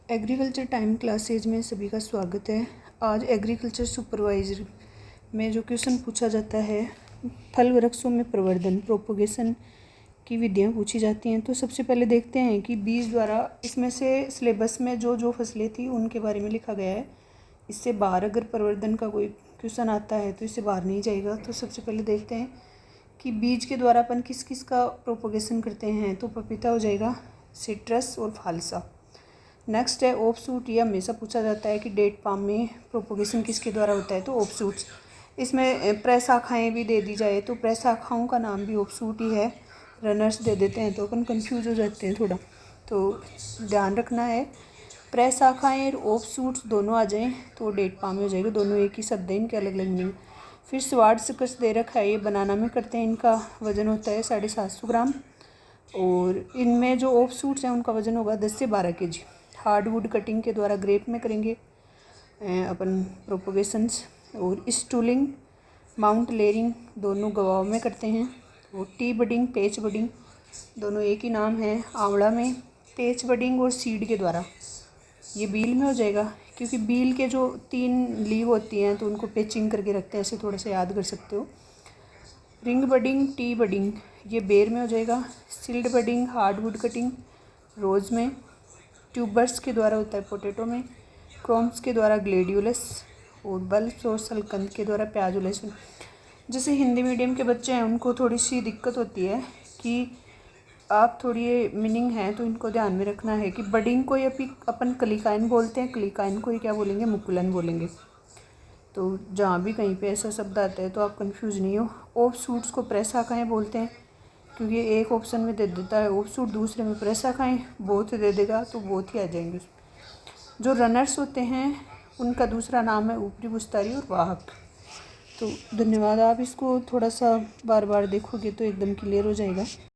Agriculture time classes में सभी का स्वागत है। आज एग्रीकल्चर सुपरवाइजर में जो क्वेश्चन पूछा जाता है, फल वृक्षों में प्रवर्धन प्रोपोगेशन की विधियाँ पूछी जाती हैं। तो सबसे पहले देखते हैं कि बीज द्वारा, इसमें से सिलेबस में जो जो फसलें थी उनके बारे में लिखा गया है। इससे बाहर अगर प्रवर्धन का कोई क्वेश्चन आता है तो इससे बाहर नहीं जाएगा। तो सबसे पहले देखते हैं कि बीज के द्वारा अपन किस किस का प्रोपोगेशन करते हैं। तो पपीता हो जाएगा, सिट्रस और फालसा। नेक्स्ट है ऑफ सूट। ये हमेशा पूछा जाता है कि डेट पाम में प्रोपोगेशन किसके द्वारा होता है, तो ऑफ सूट्स। इसमें प्रशाखाएँ भी दे दी जाए तो प्रशाखाओं का नाम भी ऑफ सूट ही है। रनर्स दे देते हैं तो अपन कंफ्यूज हो जाते हैं थोड़ा, तो ध्यान रखना है। प्रशाखाएँ और ऑफ सूट्स दोनों आ जाएँ तो डेट पाम हो जाएगा। दोनों एक ही शब्द है, इनके अलग अलग मीनिंग। फिर स्वाड सकस दे रखा है, ये बनाना में करते हैं। इनका वजन होता है 750 ग्राम और इनमें जो ऑफ सूट्स हैं उनका वजन होगा 10 से 12 kg। हार्डवुड कटिंग के द्वारा ग्रेप में करेंगे अपन प्रोपोगेशंस। और स्टूलिंग, माउंट लेयरिंग दोनों गवाओं में करते हैं। और टी बडिंग, पेच बडिंग दोनों एक ही नाम है। आंवला में पेच बडिंग और सीड के द्वारा, ये बील में हो जाएगा क्योंकि बील के जो 3 लीव होती हैं तो उनको पेचिंग करके रखते हैं, ऐसे थोड़ा सा याद कर सकते हो। रिंग बडिंग, टी बडिंग ये बेर में हो जाएगा। सिल्ड बडिंग, हार्डवुड कटिंग रोज़ में। ट्यूबर्स के द्वारा होता है पोटैटो में। क्रॉम्स के द्वारा ग्लेडियोलस और बल्ब्स और सलकंद के द्वारा प्याजुलस। जैसे हिंदी मीडियम के बच्चे हैं उनको थोड़ी सी दिक्कत होती है कि आप थोड़ी ये मीनिंग है तो इनको ध्यान में रखना है कि बडिंग को ये अपन कलिकाइन बोलते हैं, क्लिकाइन को ही क्या बोलेंगे, मुकुलन बोलेंगे। तो जहाँ भी कहीं पे ऐसा शब्द आता है तो आप कंफ्यूज नहीं हो। ऑफ सूट्स को प्रशाखाएँ बोलते हैं क्योंकि एक ऑप्शन में दे देता है ऑफ सूट, दूसरे में प्रशाखाएँ, बोथ दे देगा तो बोथ ही आ जाएंगे। जो रनर्स होते हैं उनका दूसरा नाम है ऊपरी बुस्तारी और वाहक। तो धन्यवाद। आप इसको थोड़ा सा बार बार देखोगे तो एकदम क्लियर हो जाएगा।